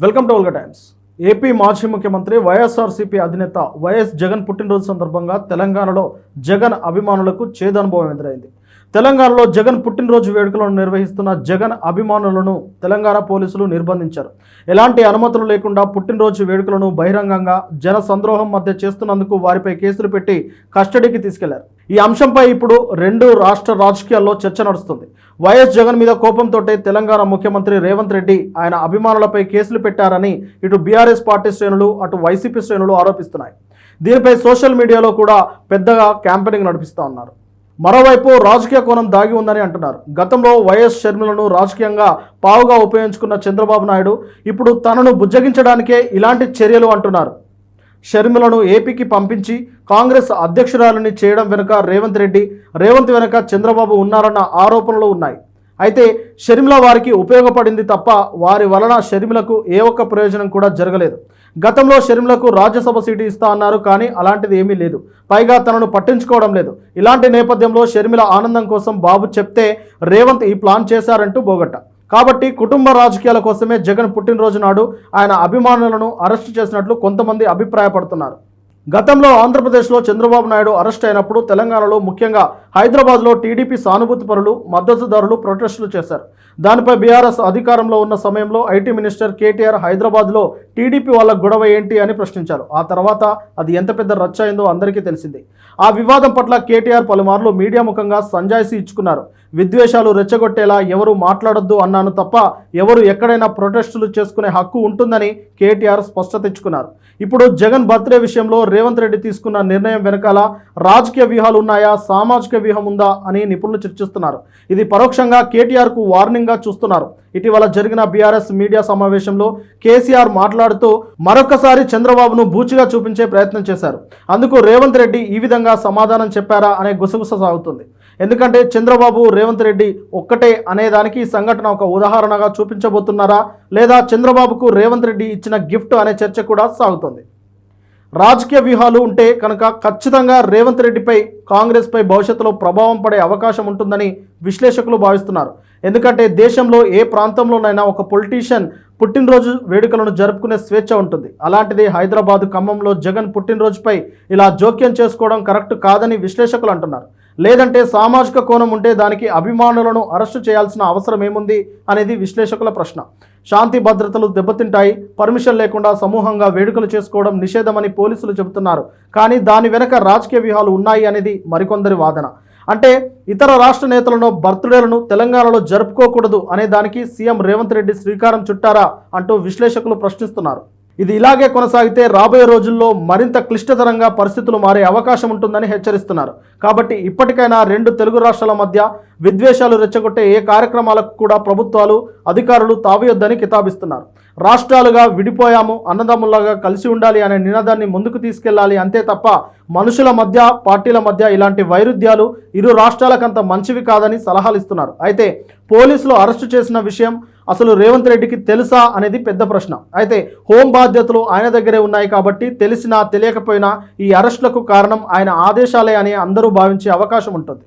Welcome to Olga Times. AP మాజీ ముఖ్యమంత్రి వైఎస్ఆర్సీపీ అధినేత వైఎస్ జగన్ పుట్టినరోజు సందర్భంగా తెలంగాణలో జగన్ అభిమానులకు చేదనుభవం ఎదురైంది. తెలంగాణలో జగన్ పుట్టినరోజు వేడుకలను నిర్వహిస్తున్న జగన్ అభిమానులను తెలంగాణ పోలీసులు నిర్బంధించారు. ఎలాంటి అనుమతులు లేకుండా పుట్టినరోజు వేడుకలను బహిరంగంగా జన సంద్రోహం మధ్య చేస్తున్నందుకు వారిపై కేసులు పెట్టి కస్టడీకి తీసుకెళ్లారు. ఈ అంశంపై ఇప్పుడు రెండు రాష్ట్ర రాజకీయాల్లో చర్చ నడుస్తుంది. వైఎస్ జగన్ మీద కోపంతో తెలంగాణ ముఖ్యమంత్రి రేవంత్ రెడ్డి ఆయన అభిమానులపై కేసులు పెట్టారని ఇటు బీఆర్ఎస్ పార్టీ శ్రేణులు అటు వైసీపీ శ్రేణులు ఆరోపిస్తున్నాయి. దీనిపై సోషల్ మీడియాలో కూడా పెద్దగా క్యాంపెయినింగ్ నడిపిస్తూ ఉన్నారు. మరోవైపు రాజకీయ కోణం దాగి ఉందని అంటున్నారు. గతంలో వైఎస్ షర్మిలను రాజకీయంగా పావుగా ఉపయోగించుకున్న చంద్రబాబు నాయుడు ఇప్పుడు తనను బుజ్జగించడానికే ఇలాంటి చర్యలు అంటున్నారు. షర్మిలను ఏపీకి పంపించి కాంగ్రెస్ అధ్యక్షురాలని చేయడం వెనుక రేవంత్ వెనుక చంద్రబాబు ఉన్నారన్న ఆరోపణలు ఉన్నాయి. అయితే షర్మిల వారికి ఉపయోగపడింది తప్ప వారి వలన షర్మిలకు ఏ ఒక్క ప్రయోజనం కూడా జరగలేదు. గతంలో షర్మిలకు రాజ్యసభ సీటు ఇస్తా అన్నారు, కానీ అలాంటిది ఏమీ లేదు. పైగా తనను పట్టించుకోవడం లేదు. ఇలాంటి నేపథ్యంలో షర్మిల ఆనందం కోసం బాబు చెప్తే రేవంత్ ఈ ప్లాన్ చేశారంటూ బోగట్ట. కాబట్టి కుటుంబ రాజకీయాల కోసమే జగన్ పుట్టినరోజు నాడు ఆయన అభిమానులను అరెస్టు చేసినట్లు కొంతమంది అభిప్రాయపడుతున్నారు. గతంలో ఆంధ్రప్రదేశ్లో చంద్రబాబు నాయుడు అరెస్ట్ అయినప్పుడు తెలంగాణలో ముఖ్యంగా హైదరాబాద్లో టీడీపీ సానుభూతి పరులు మద్దతుదారులు ప్రొటెస్టులు చేశారు. దానిపై బీఆర్ఎస్ అధికారంలో ఉన్న సమయంలో ఐటీ మినిస్టర్ కేటీఆర్ హైదరాబాద్లో టీడీపీ వాళ్ళ గొడవ ఏంటి అని ప్రశ్నించారు. ఆ తర్వాత అది ఎంత పెద్ద రచ్చ అయిందో అందరికీ తెలిసింది. ఆ వివాదం పట్ల కేటీఆర్ పలుమార్లు మీడియా ముఖంగా సంజాయిషీ ఇచ్చుకున్నారు. విద్వేషాలు రెచ్చగొట్టేలా ఎవరు మాట్లాడొద్దు అన్నాను తప్ప ఎవరు ఎక్కడైనా ప్రొటెస్టులు చేసుకునే హక్కు ఉంటుందని కేటీఆర్ స్పష్టత ఇచ్చుకున్నారు. ఇప్పుడు జగన్ బర్త్డే విషయంలో రేవంత్ రెడ్డి తీసుకున్న నిర్ణయం వెనకాల రాజకీయ వ్యూహాలు ఉన్నాయా, సామాజిక వ్యూహం ఉందా అని నిపుణులు చర్చిస్తున్నారు. ఇది పరోక్షంగా కేటీఆర్కు వార్నింగ్గా చూస్తున్నారు. ఇటీవల జరిగిన బీఆర్ఎస్ మీడియా సమావేశంలో కేసీఆర్ మాట్లాడుతూ మరొకసారి చంద్రబాబును బూచిగా చూపించే ప్రయత్నం చేశారు. అందుకు రేవంత్ రెడ్డి ఈ విధంగా సమాధానం చెప్పారా అనే గుసగుస సాగుతుంది. ఎందుకంటే చంద్రబాబు రేవంత్ రెడ్డి ఒక్కటే అనేదానికి ఈ సంఘటన ఒక ఉదాహరణగా చూపించబోతున్నారా, లేదా చంద్రబాబుకు రేవంత్ రెడ్డి ఇచ్చిన గిఫ్ట్ అనే చర్చ కూడా సాగుతుంది. రాజకీయ వ్యూహాలు ఉంటే కనుక ఖచ్చితంగా రేవంత్ రెడ్డిపై కాంగ్రెస్పై భవిష్యత్తులో ప్రభావం పడే అవకాశం ఉంటుందని విశ్లేషకులు భావిస్తున్నారు. ఎందుకంటే దేశంలో ఏ ప్రాంతంలోనైనా ఒక పొలిటీషియన్ పుట్టినరోజు వేడుకలను జరుపుకునే స్వేచ్ఛ ఉంటుంది. అలాంటిది హైదరాబాద్ ఖమ్మంలో జగన్ పుట్టినరోజుపై ఇలా జోక్యం చేసుకోవడం కరెక్ట్ కాదని విశ్లేషకులు అంటున్నారు. లేదంటే సామాజిక కోణం ఉంటే దానికి అభిమానులను అరెస్టు చేయాల్సిన అవసరం ఏముంది అనేది విశ్లేషకుల ప్రశ్న. శాంతి భద్రతలు దెబ్బతింటాయి, పర్మిషన్ లేకుండా సమూహంగా వేడుకలు చేసుకోవడం నిషేధమని పోలీసులు చెబుతున్నారు. కానీ దాని వెనక రాజకీయ వ్యూహాలు ఉన్నాయి అనేది మరికొందరి వాదన. అంటే ఇతర రాష్ట్ర నేతలను బర్త్డేలను తెలంగాణలో జరుపుకోకూడదు అనే దానికి సీఎం రేవంత్ రెడ్డి శ్రీకారం చుట్టారా అంటూ విశ్లేషకులు ప్రశ్నిస్తున్నారు. ఇది ఇలాగే కొనసాగితే రాబోయే రోజుల్లో మరింత క్లిష్టతరంగా పరిస్థితులు మారే అవకాశం ఉంటుందని హెచ్చరిస్తున్నారు. కాబట్టి ఇప్పటికైనా రెండు తెలుగు రాష్ట్రాల మధ్య విద్వేషాలు రెచ్చగొట్టే ఏ కార్యక్రమాలకు కూడా ప్రభుత్వాలు అధికారులు తావేయొద్దని కితాబిస్తున్నారు. రాష్ట్రాలుగా విడిపోయాము, అన్నదమ్ములాగా కలిసి ఉండాలి అనే నినాదాన్ని ముందుకు తీసుకెళ్లాలి, అంతే తప్ప మనుషుల మధ్య పార్టీల మధ్య ఇలాంటి వైరుధ్యాలు ఇరు రాష్ట్రాలకంత మంచివి కాదని సలహాలు ఇస్తున్నారు. అయితే పోలీసులు అరెస్టు చేసిన విషయం అసలు రేవంత్ రెడ్డికి తెలుసా అనేది పెద్ద ప్రశ్న. అయితే హోం బాధ్యతలు ఆయన దగ్గరే ఉన్నాయి కాబట్టి తెలిసినా తెలియకపోయినా ఈ అరెస్టులకు కారణం ఆయన ఆదేశాలే అని అందరూ భావించే అవకాశం ఉంటుంది.